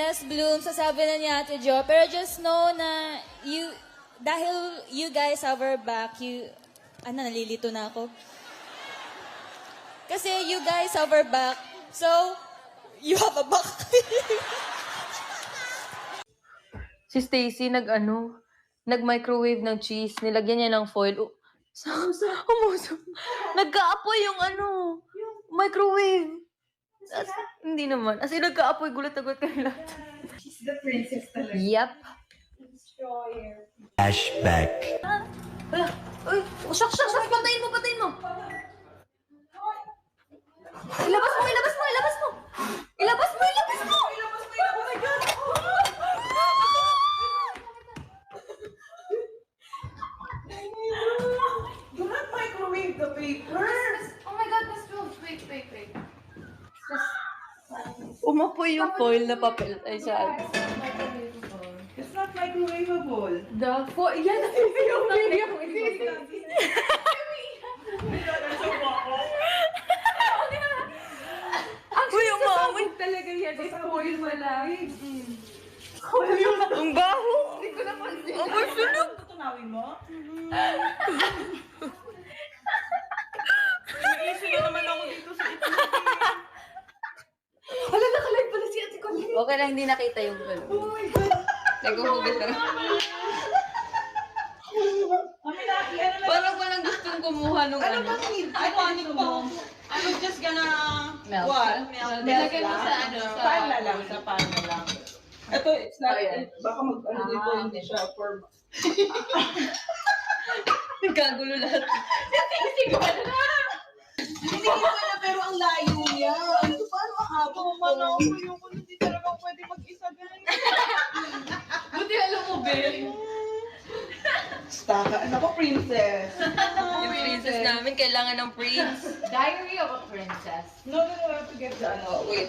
Yes, Bloom, sasabi na ni Ate Jo. Pero just know na dahil you guys have our back, nalilito na ako. Kasi you guys have our back, so you have a back. Si Stacy nag-microwave ng cheese. Nilagyan niya ng foil. Umusok. Nagkaapoy yung microwave. Hindi naman. As in, nagkaapoy. Gulat na gulat kami lahat. She's the princess talaga. Yep. Flashback. Uy, shucks, patayin mo. Ilabas mo. Do not microwave the paper. Oh my God, Miss Jules. Wait. Umapoy yung foil na papel. Ay, siya. It's not microwavable. The foil. Yan, yung video. Uy, umamoy talaga yan. It's foil malaki. Ang baho. Hindi ko napansin. Ang sunog. Tunawin mo? Nag-iisip na naman ako dito sa ito. Wala, nakalive pala si Ate Colleen. Okay lang, hindi nakita yung gano'n. Oh my God. Naghuhugas na. Kami na, ano na. Parang walang gustong kumuha nung Ano ba need? I was just gonna... Melt. What? Melt. Nilagay mo sa Sa pan na lang. Sa pan na lang. Ito, it's not... Baka mag-ano dito, hindi siya for... Nagkagulo lahat. Hindi ko na, pero ang layo niya. Ano, paano ahapon? Paano ako yung hindi talaga pwede mag-isa ganun. Buti alam mo, Ben. Staka, ano ko, princess. Yung princess namin, kailangan ng prince. Diary of a Princess. No, I have to get the ano. Wait.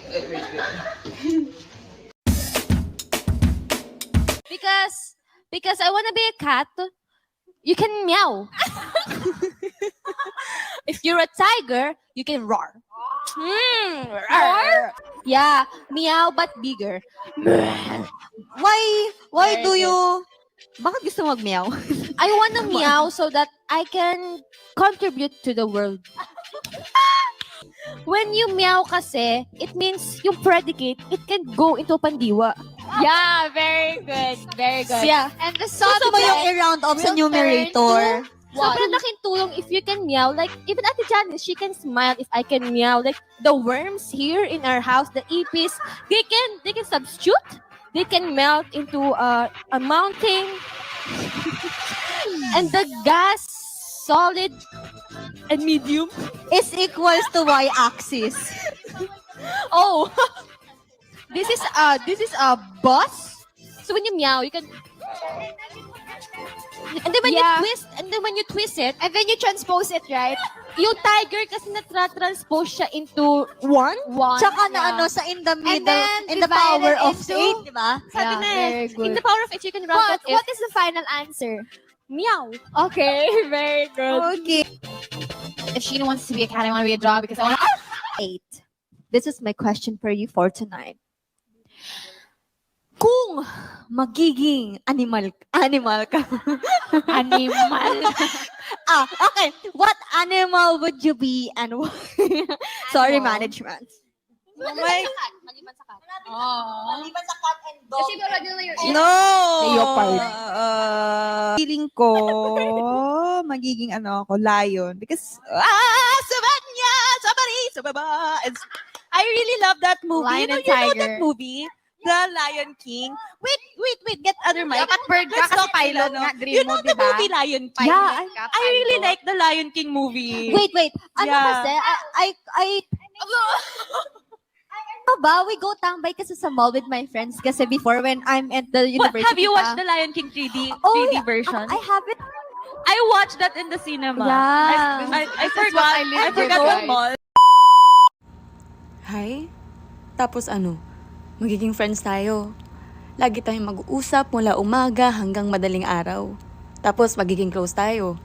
Because I wanna be a cat, you can meow. If you're a tiger, you can roar. Roar? Yeah, meow but bigger. Why do you... Bakit gusto mag-meow? I wanna meow so that I can contribute to the world. When you meow kasi, it means yung predicate, it can go into pandiwa. Yeah, very good. Very good. Yeah. And the Gusto mo yung subject i-round off sa will numerator? Sobrang laking tulong if you can meow. Like, even Ate Janice, she can smile if I can meow. Like, the worms here in our house, the ipis, they can substitute. They can melt into a mountain. And the gas, solid and medium. Is equals to y-axis. Oh, this is a bus. So when you meow, you can. And then when you twist it, and then you transpose it, right? yung tiger kasi na-transpose siya into one. Tsaka na ano, sa in the middle, then in the divide power it of into- 8, di ba? Sabi na very in good. the power of it, you can round What? that What is the final answer? meow. Okay, very good. Okay. If she wants to be a cat, I want to be a dog because I want 8. This is my question for you for tonight. Kung magiging animal ka. animal. Okay. What animal would you be and why? Sorry, management. Maliban sa cat. Oh. Maliban sa cat and dog. Kasi already know your No! Leopard. Feeling ko, magiging lion. Because, Savanya, Sabari, Sababa. I really love that movie. Lion and you know Tiger. that movie? The Lion King. Wait, get other mic. Dapat bird ka Let's kasi talk pilot ano. nga, dream You mo, know the diba? movie Lion King? Pilot ka, I really pilot. like the Lion King movie. Wait. Ano Yeah. kasi? Ano ba? We go tambay kasi sa mall with my friends kasi before when I'm at the What, university. have you watched the Lion King 3D version? I have it. I watched that in the cinema. Yeah. I forgot. I forgot the mall. Hi? Tapos ano? Magiging friends tayo. Lagi tayong mag-uusap mula umaga hanggang madaling araw. Tapos magiging close tayo.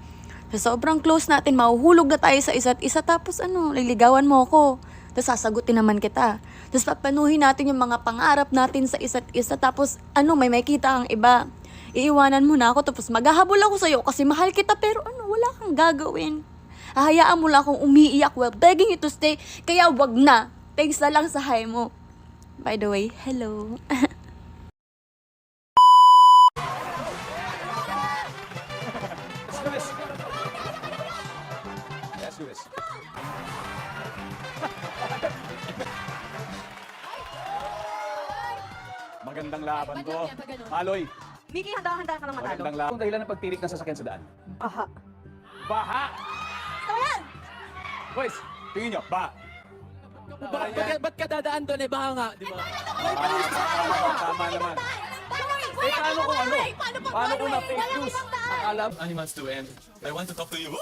Sa sobrang close natin, mahuhulog na tayo sa isa't isa. Tapos liligawan mo ako. Tapos sasagutin naman kita. Tapos papanuhin natin yung mga pangarap natin sa isa't isa. Tapos may makita kang iba. Iiwanan mo na ako, tapos maghahabol ako sa'yo kasi mahal kita, pero wala kang gagawin. Hahayaan mo lang akong umiiyak while begging you to stay, kaya wag na. Thanks na lang sa hi mo. By the way, hello. Let's do this. Magandang laban to. Aloy, Mickey, handa-handa ka lang matalo. magandang laban. Ang dahilan ng pagtirik ng sasakyan sa daan. Baha. Baha! Boys, tingin nyo, baha. Ba't ka dadaan doon eh? Baka nga, di ba? Tama naman. Eh, paano kung ano? Paano kung na fake news? Akala Animals to end. I want to talk to you.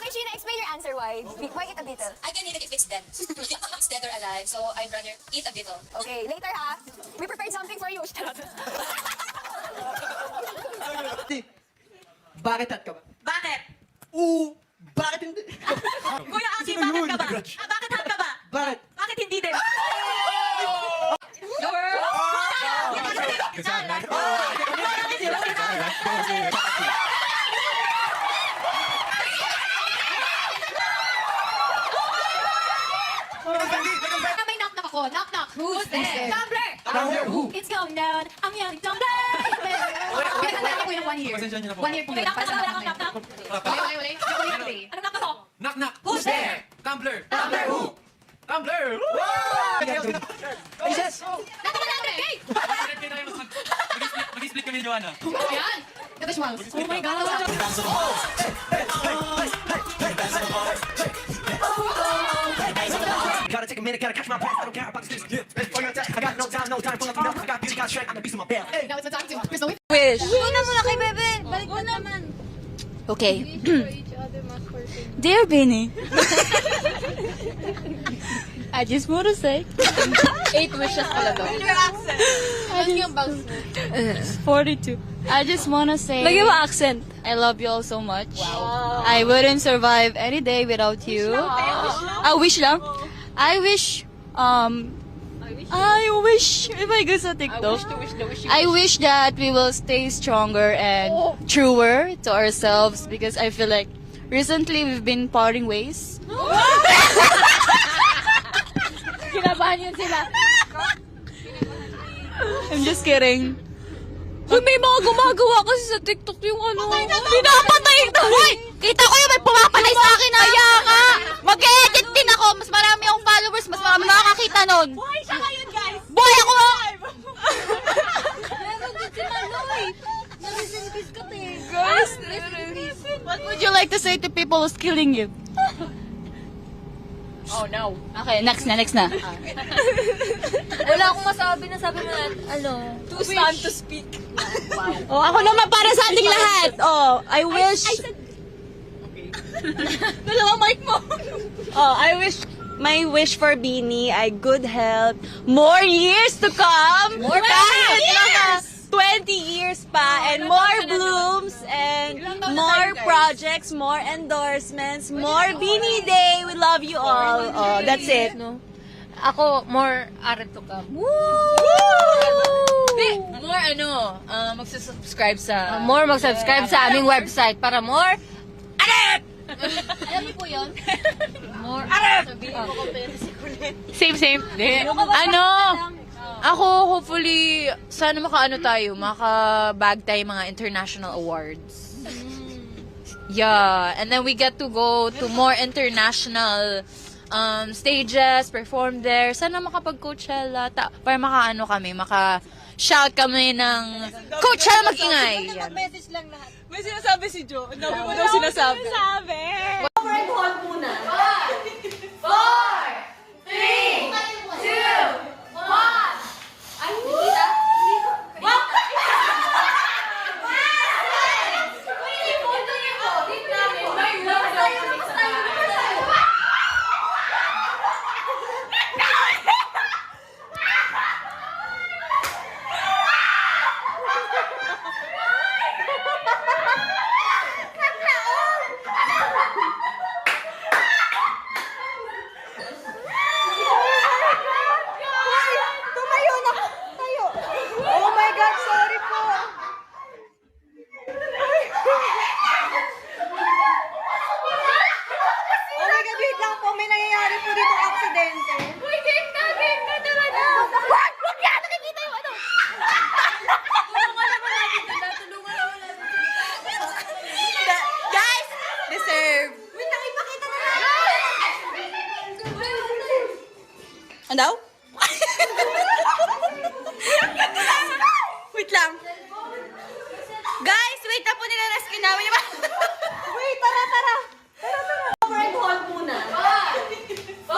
Okay, Sheena, explain your answer why. Why eat a beetle? I can eat it if it's dead. If it's dead or alive, so I'd rather eat a beetle. Okay, later ha. We prepared something for you. Bakit at ka ba? Bakit? Bakit hindi? Kuya Aki, bakit ka ba? Bakit hot ka ba? Bakit? Bakit hindi din? May knock-knock ako. Knock-knock. Who's there? Tumblr! Tumblr, who? It's going down. I'm yelling Tumblr! Pinagkakala ko yung 1 year. Pasensya niyo na po. 1 year po yun. Knock-knock. Wait. Ano knock ako? Knock knock. Who's there? Tumblr. Tumblr who? Tumblr. Yes. Natamalangre! Hey! Mag-split kami ni Joanna. Yan! Kata Schmalz. Oh my God! Gotta take a minute, gotta catch my breath. I don't care about this. I got no time for nothing else. I got beauty, got strength. I'm the beast of my belt. Now it's the time to. There's no Wish. Una muna kay Bebe. Balik mo naman. Okay. Dear Benny, I just want to say 8 wishes pala to. Ano yung bangs? 42. I just want to say Lagyan mo accent. I love you all so much. I wouldn't survive any day without you. I wish lang. I wish if I go sa TikTok. I wish that we will stay stronger and truer to ourselves because I feel like recently we've been parting ways. Kinabahan yun sila. I'm just kidding. Uy, may mga gumagawa kasi sa TikTok yung pinapatay ito. Uy, kita ko yung may pumapatay sa akin. Kaya nga, mag-edit din ako. Mas marami akong followers, mas marami nakakakita nun. Buhay siya ngayon, guys! Buhay ako! Meron din si Maloy. Narisinipis ka, te. Guys, what would you like to say to people who's killing you? Oh, no. Okay, next na. Wala akong masabi na sabi mo na, Too time to speak. Oh, ako naman para sa ating lahat. Oh, I wish... Dalawa mic mo. Oh, my wish for Beanie ay good health, more years to come. More years! 20 years pa, and more blooms, and more projects, more endorsements, more Beanie Day. We love you all. Oh, that's it. Ako, more aral to come. More magsasubscribe sa... More mag-subscribe sa aming website para more Alam niyo po yun? more Same. Ako, hopefully, sana maka-bag tayo mga international awards. Yeah, and then we get to go to more international stages, perform there. Sana makapag-Coachella, para maka-shout kami ng Coachella mag-ingay. Yan. Message lang lahat. May sinasabi si Jo. Ang dami mo daw sinasabi. Wait lang. Guys, wait na po nila rescue namin. Wait, tara. Overhead hold muna. 3, 2, 1.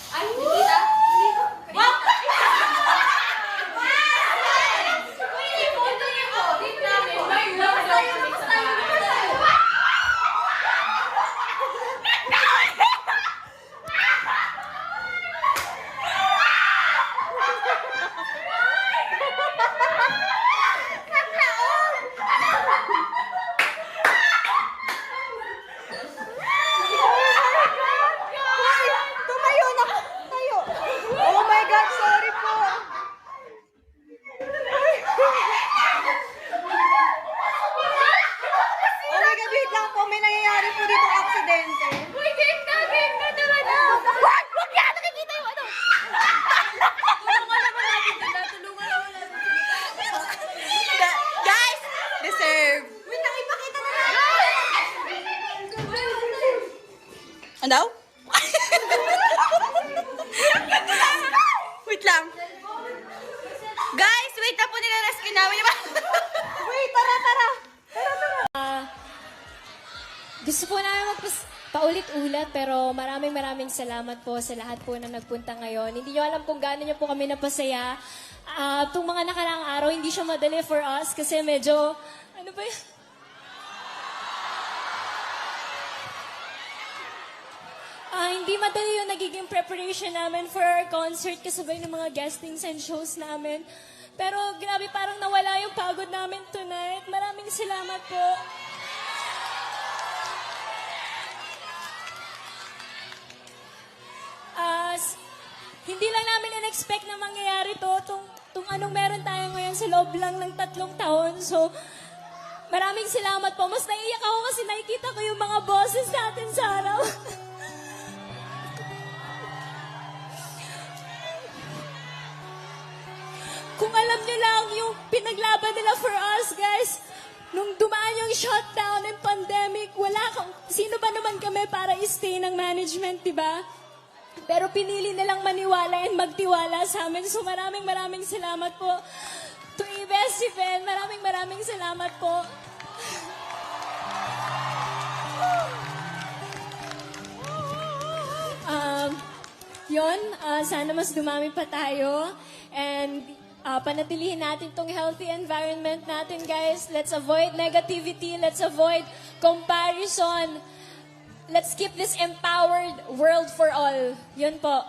Ay, hindi kita. Tumayo na. Tayo. Oh my God, sorry po. Oh my God, wait lang po. May nangyayari po dito aksidente. Uy, game na, tara na. Wag yan, nakikita yung ano. Tulungan naman natin sila, Guys, deserve. Wait lang, ipakita na lang. Ano? Wait lang. Guys, wait na po nila rescue namin. Wait, tara. Gusto po namin paulit-ulit pero maraming salamat po sa lahat po na nagpunta ngayon. Hindi nyo alam kung gaano nyo po kami napasaya. Itong mga nakaraang araw, hindi siya madali for us kasi medyo, ano ba yun? Hindi madali yung nagiging preparation namin for our concert kasabay ng mga guestings and shows namin. Pero grabe, parang nawala yung pagod namin tonight. Maraming salamat po. Hindi lang namin in-expect na mangyayari to, itong anong meron tayo ngayon sa loob lang ng 3 taon. So, maraming salamat po. Mas naiiyak ako kasi nakikita ko yung mga boses natin sa araw. Kung alam nyo lang yung pinaglaban nila for us, guys, nung dumaan yung shutdown and pandemic, sino ba naman kami para i-stay ng management, diba? Pero pinili nilang maniwala and magtiwala sa amin. So maraming salamat po. To ABS-CBN, maraming salamat po. Sana mas dumami pa tayo. And panatilihin natin tong healthy environment natin, guys. Let's avoid negativity. Let's avoid comparison. Let's keep this empowered world for all. Yun po.